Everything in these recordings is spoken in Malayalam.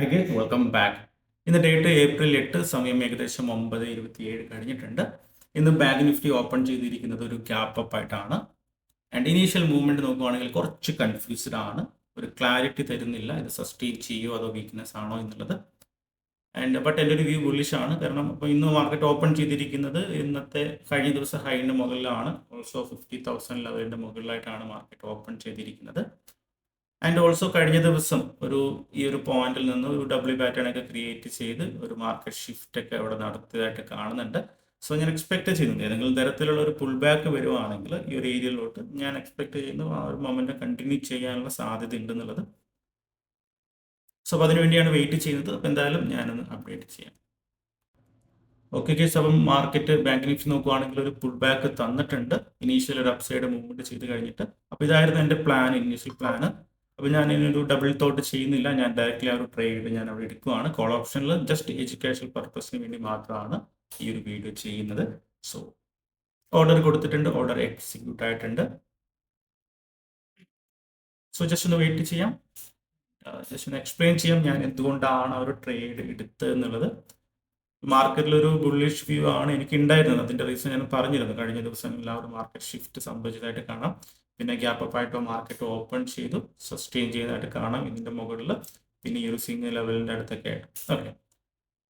High guys, welcome back. ഇന്ന് ഡേറ്റ് ഏപ്രിൽ 8, സമയം ഏകദേശം 9:27 കഴിഞ്ഞിട്ടുണ്ട്. ഇന്ന് ബാങ്ക് നിഫ്റ്റി ഓപ്പൺ ചെയ്തിരിക്കുന്നത് ഒരു ഗ്യാപ്പ് അപ്പ് ആയിട്ടാണ്. ആൻഡ് ഇനീഷ്യൽ മൂവ്മെന്റ് നോക്കുവാണെങ്കിൽ കുറച്ച് കൺഫ്യൂസ്ഡ് ആണ്, ഒരു ക്ലാരിറ്റി തരുന്നില്ല. ഇത് സസ്റ്റെയിൻ ചെയ്യുമോ അതോ വീക്ക്നെസ് ആണോ എന്നുള്ളത്. ബട്ട് എൻ്റെ ഒരു വ്യൂ ബുള്ളിഷ് ആണ്. കാരണം ഇപ്പോൾ ഇന്ന് മാർക്കറ്റ് ഓപ്പൺ ചെയ്തിരിക്കുന്നത് ഇന്നത്തെ കഴിഞ്ഞ ദിവസം ഹൈൻ്റെ മുകളിലാണ്. ഓൾസോ 50,000 ലെവലിൻ്റെ മുകളിലായിട്ടാണ് മാർക്കറ്റ് ഓപ്പൺ ചെയ്തിരിക്കുന്നത്. ആൻഡ് ഓൾസോ കഴിഞ്ഞ ദിവസം ഈ ഒരു പോയിന്റിൽ നിന്ന് ഒരു ഡബ്ല്യു പാറ്റേൺ ഒക്കെ ക്രിയേറ്റ് ചെയ്ത് ഒരു മാർക്കറ്റ് ഷിഫ്റ്റ് ഒക്കെ അവിടെ നടത്തിയതായിട്ട് കാണുന്നുണ്ട്. സോ ഞാൻ എക്സ്പെക്ട് ചെയ്യുന്നുണ്ട് ഏതെങ്കിലും തരത്തിലുള്ള ഒരു പുൾ ബാക്ക് വരുവാണെങ്കിൽ ഈ ഒരു ഏരിയയിലോട്ട് ഞാൻ എക്സ്പെക്ട് ചെയ്യുന്നു ആ ഒരു മൊമെന്റ് കണ്ടിന്യൂ ചെയ്യാനുള്ള സാധ്യത ഉണ്ടെന്നുള്ളത്. സോ അപ്പോൾ അതിനുവേണ്ടിയാണ് വെയിറ്റ് ചെയ്യുന്നത്. അപ്പോൾ എന്തായാലും ഞാനൊന്ന് അപ്ഡേറ്റ് ചെയ്യാം. ഓക്കെ കേസ്, അപ്പം മാർക്കറ്റ് ബാങ്ക് നിഫ്റ്റി നോക്കുവാണെങ്കിൽ ഒരു പുൾ ബാക്ക് തന്നിട്ടുണ്ട്. ഇനീഷ്യൽ ഒരു അപ്സൈഡ് മൂവ്മെന്റ് ചെയ്ത് കഴിഞ്ഞിട്ട്. അപ്പോൾ ഇതായിരുന്നു എൻ്റെ പ്ലാൻ, ഇനീഷ്യൽ പ്ലാൻ. അപ്പോൾ ഞാൻ ഇതിനൊരു ഡബിൾ തോട്ട് ചെയ്യുന്നില്ല. ഞാൻ ഡയറക്റ്റ്ലി ആ ഒരു ട്രേഡ് ഞാൻ അവിടെ എടുക്കുവാണ്. കോൾ ഓപ്ഷനിൽ ജസ്റ്റ് എഡ്യൂക്കേഷണൽ പർപ്പസിന് വേണ്ടി മാത്രമാണ് ഈ ഒരു വീഡിയോ ചെയ്യുന്നത്. സോ ഓർഡർ കൊടുത്തിട്ടുണ്ട്, ഓർഡർ എക്സിക്യൂട്ട് ആയിട്ടുണ്ട്. സോ ജസ്റ്റ് ഒന്ന് വെയിറ്റ് ചെയ്യാം, ജസ്റ്റ് ഒന്ന് എക്സ്പ്ലെയിൻ ചെയ്യാം ഞാൻ എന്തുകൊണ്ടാണ് ആ ഒരു ട്രേഡ് എടുത്തത് എന്നുള്ളത്. മാർക്കറ്റിൽ ഒരു ബുള്ളിഷ് വ്യൂ ആണ് എനിക്ക് ഉണ്ടായിരുന്നത്. അതിന്റെ റീസൺ ഞാൻ പറഞ്ഞിരുന്നു. കഴിഞ്ഞ ദിവസങ്ങളിൽ ആ ഒരു മാർക്കറ്റ് ഷിഫ്റ്റ് സംഭവിച്ചതായിട്ട് കാണാം. പിന്നെ ഗ്യാപ്പ് അപ്പ് ആയിട്ട് മാർക്കറ്റ് ഓപ്പൺ ചെയ്തു, സസ്റ്റെയിൻ ചെയ്തതായിട്ട് കാണാം ഇതിന്റെ മുകളിൽ. പിന്നെ ഈ ഒരു സിംഗിൾ ലെവലിന്റെ അടുത്തൊക്കെ ആയിട്ട്. ഓക്കെ,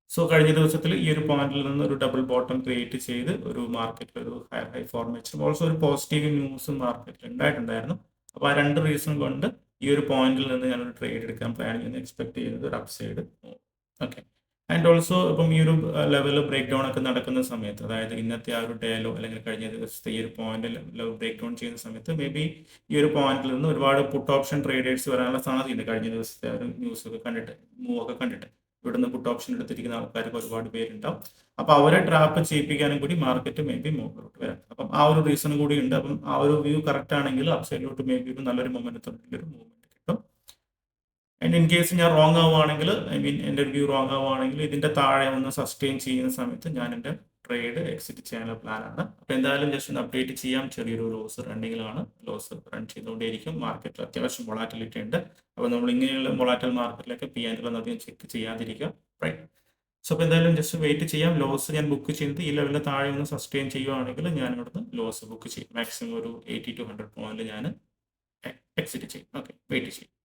സോ കഴിഞ്ഞ ദിവസത്തിൽ ഈ ഒരു പോയിന്റിൽ നിന്ന് ഒരു ഡബിൾ ബോട്ടം ക്രിയേറ്റ് ചെയ്ത് ഒരു മാർക്കറ്റിൽ ഒരു ഹൈ ഫോർമേഷൻ, ഓൾസോ ഒരു പോസിറ്റീവ് ന്യൂസും മാർക്കറ്റിൽ ഉണ്ടായിട്ടുണ്ടായിരുന്നു. അപ്പോൾ ആ രണ്ട് റീസൺ കൊണ്ട് ഈ ഒരു പോയിന്റിൽ നിന്ന് ഞാനൊരു ട്രേഡ് എടുക്കാൻ പ്ലാൻ ചെയ്യുന്നത്, എക്സ്പെക്ട് ചെയ്യുന്നത് ഒരു അപ്സൈഡ്. ഓക്കെ, ആൻഡ് ഓൾസോ ഇപ്പം ഈ ഒരു ലെവൽ ബ്രേക്ക് ഡൗൺ ഒക്കെ നടക്കുന്ന സമയത്ത്, അതായത് ഇന്നത്തെ ആ ഒരു ഡേയിലോ അല്ലെങ്കിൽ കഴിഞ്ഞ ദിവസത്തെ ഈ ഒരു പോയിന്റിൽ ബ്രേക്ക് ഡൗൺ ചെയ്യുന്ന സമയത്ത് മേ ബി ഈ ഒരു പോയിന്റിൽ നിന്ന് ഒരുപാട് പുട്ട് ഓപ്ഷൻ ട്രേഡേഴ്സ് വരാനുള്ള സാധ്യതയുണ്ട്. കഴിഞ്ഞ ദിവസത്തെ ഒരു ന്യൂസ് ഒക്കെ കണ്ടിട്ട്, മൂവ് ഒക്കെ കണ്ടിട്ട് ഇവിടുന്ന് പുട്ട് ഓപ്ഷൻ എടുത്തിരിക്കുന്ന ആൾക്കാർക്ക് ഒരുപാട് പേരുണ്ടാവും. അപ്പോൾ അവരെ ട്രാപ്പ് ചെയ്യിപ്പിക്കാനും കൂടി മാർക്കറ്റ് മേ ബി മുകളിലോട്ട് വരാം. അപ്പം ആ ഒരു റീസൺ കൂടി ഉണ്ട്. അപ്പം ആ ഒരു വ്യൂ കറക്റ്റ് ആണെങ്കിൽ അപ്സൈഡിലോട്ട് മേ ബി ഒരു നല്ലൊരു മൊമെന്റത്തോടെ ഒരു മൂവ്മെന്റ് കിട്ടും. ആൻഡ് ഇൻ കേസ് ഞാൻ റോങ് ആവുകയാണെങ്കിൽ, ഐ മീൻ എൻ്റെ വ്യൂ റോങ് ആവുകയാണെങ്കിൽ ഇതിൻ്റെ താഴെ ഒന്ന് സസ്റ്റെയിൻ ചെയ്യുന്ന സമയത്ത് ഞാൻ എൻ്റെ ട്രേഡ് എക്സിറ്റ് ചെയ്യാനുള്ള പ്ലാനാണ്. അപ്പോൾ എന്തായാലും ജസ്റ്റ് ഒന്ന് അപ്ഡേറ്റ് ചെയ്യാം. ചെറിയൊരു ലോസ് റണ്ണിങ്ങിലാണ്, ലോസ് റൺ ചെയ്തുകൊണ്ടേയിരിക്കും. മാർക്കറ്റിൽ അത്യാവശ്യം വൊളാറ്റിലിറ്റി ഉണ്ട്. അപ്പോൾ നമ്മൾ ഇങ്ങനെയുള്ള വൊളാറ്റൽ മാർക്കറ്റിലൊക്കെ P&L അധികം ചെക്ക് ചെയ്യാതിരിക്കുക, റൈറ്റ്? സോ അപ്പോൾ എന്തായാലും ജസ്റ്റ് വെയിറ്റ് ചെയ്യാം. ലോസ് ഞാൻ ബുക്ക് ചെയ്യുന്നത് ഈ ലെവലിൻ്റെ താഴെ ഒന്ന് സസ്റ്റെയിൻ ചെയ്യുകയാണെങ്കിൽ ഞാൻ ഇവിടുന്ന് ലോസ് ബുക്ക് ചെയ്യും. മാക്സിമം ഒരു 80 to 100 പോയിന്റ് ഞാൻ എക്സിറ്റ് ചെയ്യും. ഓക്കെ, വെയിറ്റ് ചെയ്യും.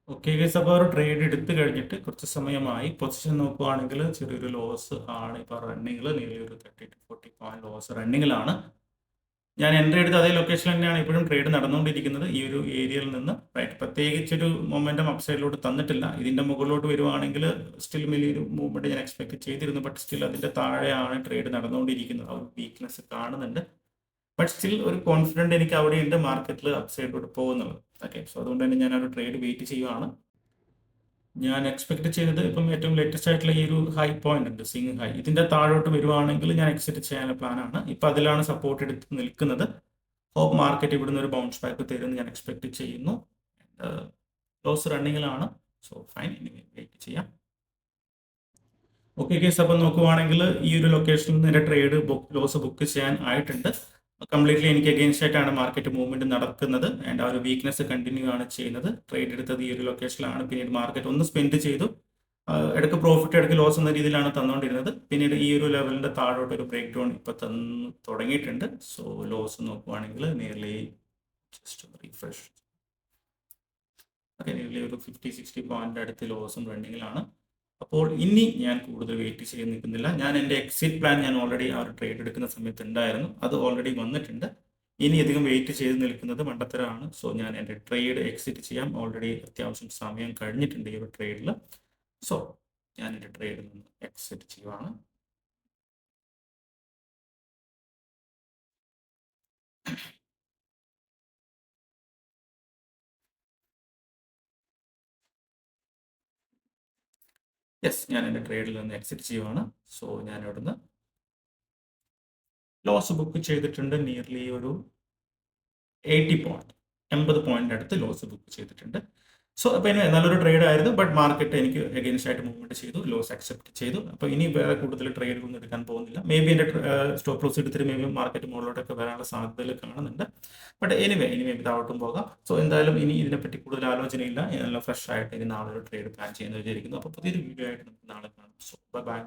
ഓക്കെ ഗൈസ്, അപ്പോൾ ഒരു ട്രേഡ് എടുത്തു കഴിഞ്ഞിട്ട് കുറച്ച് സമയമായി. പൊസിഷൻ നോക്കുവാണെങ്കിൽ ചെറിയൊരു ലോസ് ആണ് ഇപ്പോൾ റണ്ണിങ്ങിൽ. നിയർലി ഒരു 30 to 40 പോയിന്റ് ലോസ് റണ്ണിങ്ങിലാണ്. ഞാൻ എൻട്രി എടുത്ത അതേ ലൊക്കേഷനിൽ തന്നെയാണ് ഇപ്പോഴും ട്രേഡ് നടന്നുകൊണ്ടിരിക്കുന്നത്, ഈ ഒരു ഏരിയയിൽ നിന്ന്, റൈറ്റ്? പ്രത്യേകിച്ചൊരു മൊമെന്റം അപ്സൈഡിലോട്ട് തന്നിട്ടില്ല. ഇതിന്റെ മുകളിലോട്ട് വരുവാണെങ്കിൽ സ്റ്റിൽ വലിയൊരു മൂവ്മെന്റ് ഞാൻ എക്സ്പെക്ട് ചെയ്തിരുന്നു. ബട്ട് സ്റ്റിൽ അതിന്റെ താഴെയാണ് ട്രേഡ് നടന്നുകൊണ്ടിരിക്കുന്നത്. ആ ഒരു വീക്ക്നെസ് കാണുന്നുണ്ട്. ബട്ട് സ്റ്റിൽ ഒരു കോൺഫിഡൻറ്റ് എനിക്ക് അവിടെയുണ്ട് മാർക്കറ്റിൽ അപ്സൈഡിലോട്ട് പോകുന്നത്. ഓക്കെ, സോ അതുകൊണ്ട് തന്നെ ഞാൻ ആ ഒരു ട്രേഡ് വെയിറ്റ് ചെയ്യുവാണ്. ഞാൻ എക്സ്പെക്ട് ചെയ്തത് ഇപ്പം ഏറ്റവും ലേറ്റസ്റ്റ് ആയിട്ടുള്ള ഈ ഒരു ഹൈ പോയിന്റ് ഉണ്ട്, സിംഗ് ഹൈ, ഇതിന്റെ താഴോട്ട് വരുവാണെങ്കിൽ ഞാൻ എക്സിറ്റ് ചെയ്യാനുള്ള പ്ലാനാണ്. ഇപ്പം അതിലാണ് സപ്പോർട്ട് എടുത്ത് നിൽക്കുന്നത്. ഹോപ്പ് മാർക്കറ്റ് ഇവിടുന്ന് ഒരു ബൗൺസ് ബാക്ക് തരുമെന്ന് ഞാൻ എക്സ്പെക്ട് ചെയ്യുന്നു. ലോസ് റണ്ണിങ്ങിലാണ്. സോ ഫൈൻ, ഇനി വെയിറ്റ് ചെയ്യാം. ഓക്കെ കേസ്, അപ്പം നോക്കുവാണെങ്കിൽ ഈ ഒരു ലൊക്കേഷനിൽ നിന്ന് എൻ്റെ ട്രേഡ് ലോസ് ബുക്ക് ചെയ്യാൻ ആയിട്ടുണ്ട്. കംപ്ലീറ്റ്ലി എനിക്ക് അഗെയിൻസ്റ്റ് ആയിട്ടാണ് മാർക്കറ്റ് മൂവ്മെന്റ് നടക്കുന്നത്. ആൻഡ് ആ ഒരു വീക്ക്നെസ് കണ്ടിന്യൂ ആണ് ചെയ്യുന്നത്. ട്രേഡ് എടുത്തത് ഈ ഒരു ലൊക്കേഷനിലാണ്. പിന്നീട് മാർക്കറ്റ് ഒന്ന് സ്പെൻഡ് ചെയ്തു, ഇടയ്ക്ക് പ്രോഫിറ്റ് ഇടയ്ക്ക് ലോസ് എന്ന രീതിയിലാണ് തന്നുകൊണ്ടിരുന്നത്. പിന്നീട് ഈ ഒരു ലെവലിന്റെ താഴോട്ട് ഒരു ബ്രേക്ക് ഡൗൺ ഇപ്പൊ തന്നു തുടങ്ങിയിട്ടുണ്ട്. സോ ലോസ് നോക്കുവാണെങ്കിൽ nearly just refresh, okay, nearly ഒരു 50-60 പോയിന്റ് അടുത്ത് ലോസും റണ്ണിങ്ങിലാണ്. അപ്പോൾ ഇനി ഞാൻ കൂടുതൽ വെയിറ്റ് ചെയ്ത് നിൽക്കുന്നില്ല. ഞാൻ എൻ്റെ എക്സിറ്റ് പ്ലാൻ ഞാൻ ഓൾറെഡി ആ ഒരു ട്രേഡ് എടുക്കുന്ന സമയത്ത് ഉണ്ടായിരുന്നു, അത് ഓൾറെഡി വന്നിട്ടുണ്ട്. ഇനി അധികം വെയിറ്റ് ചെയ്ത് നിൽക്കുന്നത് മണ്ടത്തരമാണ്. സോ ഞാൻ എൻ്റെ ട്രേഡ് എക്സിറ്റ് ചെയ്യാം. ഓൾറെഡി അത്യാവശ്യം സമയം കഴിഞ്ഞിട്ടുണ്ട് ഈ ഒരു ട്രേഡിൽ. സോ ഞാൻ എൻ്റെ ട്രേഡിൽ നിന്ന് എക്സിറ്റ് ചെയ്യുവാണ്. യെസ്, ഞാൻ എൻ്റെ ട്രേഡിൽ നിന്ന് എക്സിറ്റ് ചെയ്യുവാണ്. സോ ഞാൻ ഇവിടുന്ന് ലോസ് ബുക്ക് ചെയ്തിട്ടുണ്ട്. നിയർലി ഒരു 80 പോയിന്റ്, 80 പോയിന്റ് അടുത്ത് ലോസ് ബുക്ക് ചെയ്തിട്ടുണ്ട്. സോ അപ്പോൾ ഇനി നല്ലൊരു ട്രേഡ് ആയിരുന്നു, ബട്ട് മാർക്കറ്റ് എനിക്ക് എഗെയിൻസ്റ്റ് ആയിട്ട് മൂവ്മെന്റ് ചെയ്തു, ലോസ് അക്സെപ്റ്റ് ചെയ്തു. അപ്പോൾ ഇനി വേറെ കൂടുതൽ ട്രേഡ് ഒന്നും എടുക്കാൻ പോകുന്നില്ല. മേ ബി എൻ്റെ സ്റ്റോപ്പ് ലോസ് എടുത്തിട്ട് മേ ബി മാർക്കറ്റ് മുകളിലോട്ടൊക്കെ വരാനുള്ള സാധ്യതകൾ കാണുന്നുണ്ട്. ബട്ട് എനിവേ ഇനി താഴോട്ടും പോകാം. സോ എന്തായാലും ഇനി ഇതിനെപ്പറ്റി കൂടുതൽ ആലോചനയില്ല. നല്ല ഫ്രഷ് ആയിട്ട് ഇനി നാളെ ഒരു ട്രേഡ് പ്ലാൻ ചെയ്യുന്നത് വിചാരിക്കുന്നു. അപ്പോൾ പുതിയൊരു വീഡിയോ ആയിട്ട് നമുക്ക് നാളെ കാണാം. So by.